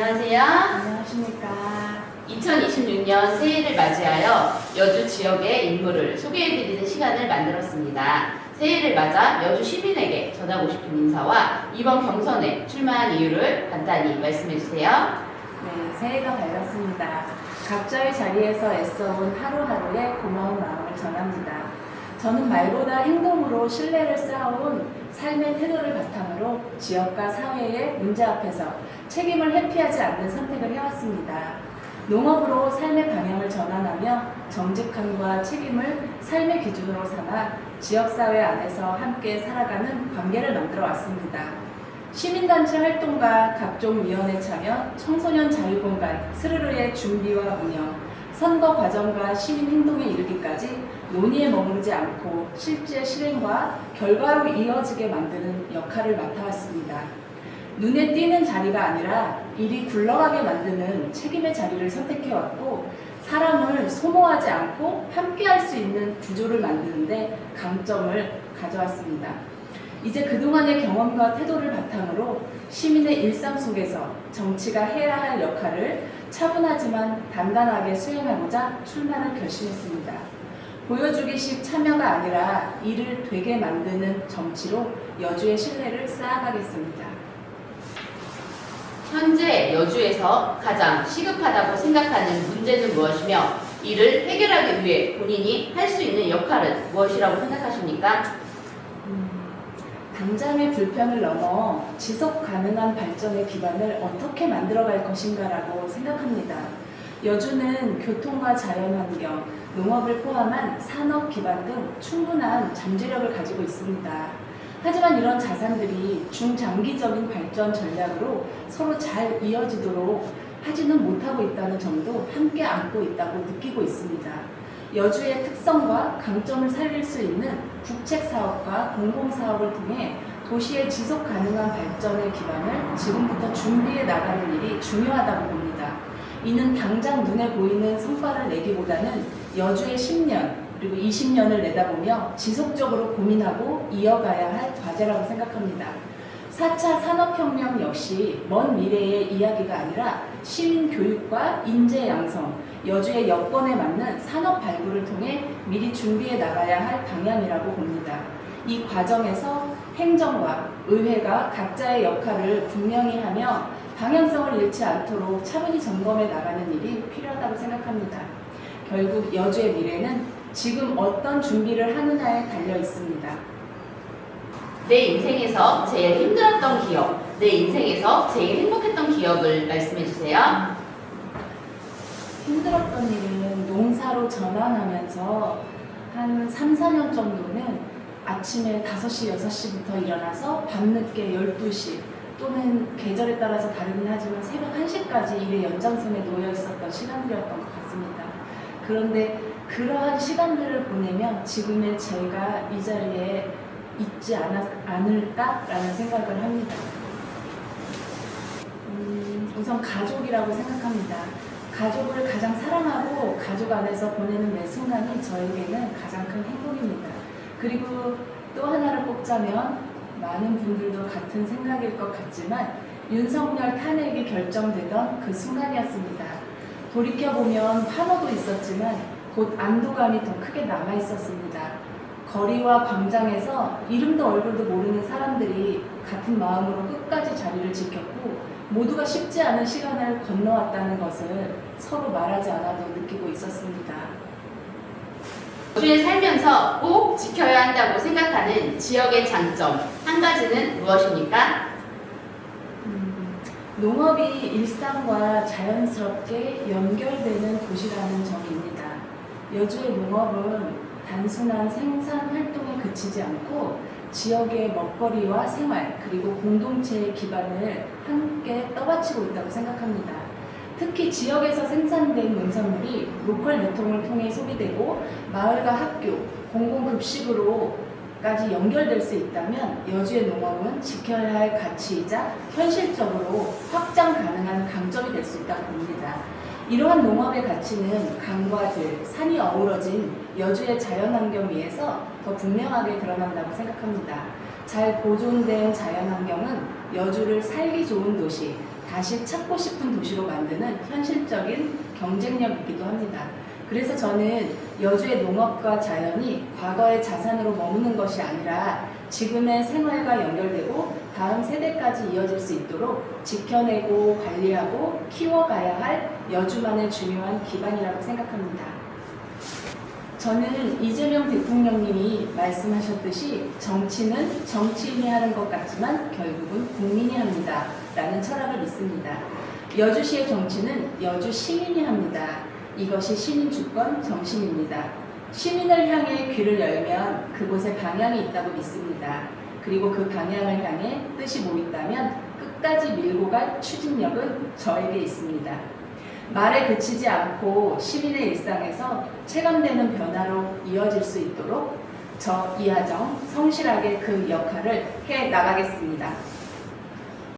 안녕하세요. 안녕하십니까. 2026년 새해를 맞이하여 여주 지역의 인물을 소개해드리는 시간을 만들었습니다. 새해를 맞아 여주 시민에게 전하고 싶은 인사와 이번 경선에 출마한 이유를 간단히 말씀해주세요. 네, 새해가 밝았습니다. 각자의 자리에서 애써온 하루하루에 고마운 마음을 전합니다. 저는 말보다 행동으로 신뢰를 쌓아온 삶의 태도를 바탕으로 지역과 사회의 문제 앞에서 책임을 회피하지 않는 선택을 해왔습니다. 농업으로 삶의 방향을 전환하며 정직함과 책임을 삶의 기준으로 삼아 지역사회 안에서 함께 살아가는 관계를 만들어 왔습니다. 시민단체 활동과 각종 위원회 참여, 청소년 자유공간, 스르르의 준비와 운영, 선거 과정과 시민 행동에 이르기까지 논의에 머무르지 않고 실제 실행과 결과로 이어지게 만드는 역할을 맡아왔습니다. 눈에 띄는 자리가 아니라 일이 굴러가게 만드는 책임의 자리를 선택해왔고, 사람을 소모하지 않고 함께할 수 있는 구조를 만드는데 강점을 가져왔습니다. 이제 그동안의 경험과 태도를 바탕으로 시민의 일상 속에서 정치가 해야 할 역할을 차분하지만 단단하게 수행하고자 출마를 결심했습니다. 보여주기식 참여가 아니라 이를 되게 만드는 정치로 여주의 신뢰를 쌓아가겠습니다. 현재 여주에서 가장 시급하다고 생각하는 문제는 무엇이며 이를 해결하기 위해 본인이 할 수 있는 역할은 무엇이라고 생각하십니까? 당장의 불편을 넘어 지속 가능한 발전의 기반을 어떻게 만들어갈 것인가라고 생각합니다. 여주는 교통과 자연환경, 농업을 포함한 산업 기반 등 충분한 잠재력을 가지고 있습니다. 하지만 이런 자산들이 중장기적인 발전 전략으로 서로 잘 이어지도록 하지는 못하고 있다는 점도 함께 안고 있다고 느끼고 있습니다. 여주의 특성과 강점을 살릴 수 있는 국책사업과 공공사업을 통해 도시의 지속 가능한 발전의 기반을 지금부터 준비해 나가는 일이 중요하다고 봅니다. 이는 당장 눈에 보이는 성과를 내기보다는 여주의 10년 그리고 20년을 내다보며 지속적으로 고민하고 이어가야 할 과제라고 생각합니다. 4차 산업혁명 역시 먼 미래의 이야기가 아니라 시민 교육과 인재 양성, 여주의 여건에 맞는 산업 발굴을 통해 미리 준비해 나가야 할 방향이라고 봅니다. 이 과정에서 행정과 의회가 각자의 역할을 분명히 하며 방향성을 잃지 않도록 차분히 점검해 나가는 일이 필요하다고 생각합니다. 결국 여주의 미래는 지금 어떤 준비를 하느냐에 달려 있습니다. 내 인생에서 제일 힘들었던 기억, 내 인생에서 제일 행복했던 기억을 말씀해주세요. 힘들었던 일은 농사로 전환하면서 한 3, 4년 정도는 아침에 5시, 6시부터 일어나서 밤늦게 12시 또는 계절에 따라서 다르긴 하지만 새벽 1시까지 일의 연장선에 놓여 있었던 시간들이었던 것 같습니다. 그런데 그러한 시간들을 보내면 지금의 제가 이 자리에 있지 않을까라는 생각을 합니다. 우선 가족이라고 생각합니다. 가족을 가장 사랑하고 가족 안에서 보내는 매 순간이 저에게는 가장 큰 행복입니다. 그리고 또 하나를 꼽자면 많은 분들도 같은 생각일 것 같지만 윤석열 탄핵이 결정되던 그 순간이었습니다. 돌이켜보면 환호도 있었지만 곧 안도감이 더 크게 남아있었습니다. 거리와 광장에서 이름도 얼굴도 모르는 사람들이 같은 마음으로 끝까지 자리를 지켰고 모두가 쉽지 않은 시간을 건너왔다는 것을 서로 말하지 않아도 느끼고 있었습니다. 여주에 살면서 꼭 지켜야 한다고 생각하는 지역의 장점 한 가지는 무엇입니까? 농업이 일상과 자연스럽게 연결되는 곳이라는 점입니다. 여주의 농업은 단순한 생산 활동에 그치지 않고 지역의 먹거리와 생활 그리고 공동체의 기반을 함께 떠받치고 있다고 생각합니다. 특히 지역에서 생산된 농산물이 로컬 유통을 통해 소비되고 마을과 학교, 공공급식으로까지 연결될 수 있다면 여주의 농업은 지켜야 할 가치이자 현실적으로 확장 가능한 강점이 될 수 있다고 봅니다. 이러한 농업의 가치는 강과 들, 산이 어우러진 여주의 자연환경 위에서 더 분명하게 드러난다고 생각합니다. 잘 보존된 자연환경은 여주를 살기 좋은 도시, 다시 찾고 싶은 도시로 만드는 현실적인 경쟁력이기도 합니다. 그래서 저는 여주의 농업과 자연이 과거의 자산으로 머무는 것이 아니라 지금의 생활과 연결되고 다음 세대까지 이어질 수 있도록 지켜내고 관리하고 키워가야 할 여주만의 중요한 기반이라고 생각합니다. 저는 이재명 대통령님이 말씀하셨듯이 정치는 정치인이 하는 것 같지만 결국은 국민이 합니다. 라는 철학을 믿습니다. 여주시의 정치는 여주 시민이 합니다. 이것이 시민주권 정신입니다. 시민을 향해 귀를 열면 그곳에 방향이 있다고 믿습니다. 그리고 그 방향을 향해 뜻이 모인다면 끝까지 밀고 갈 추진력은 저에게 있습니다. 말에 그치지 않고 시민의 일상에서 체감되는 변화로 이어질 수 있도록 저 이하정 성실하게 그 역할을 해 나가겠습니다.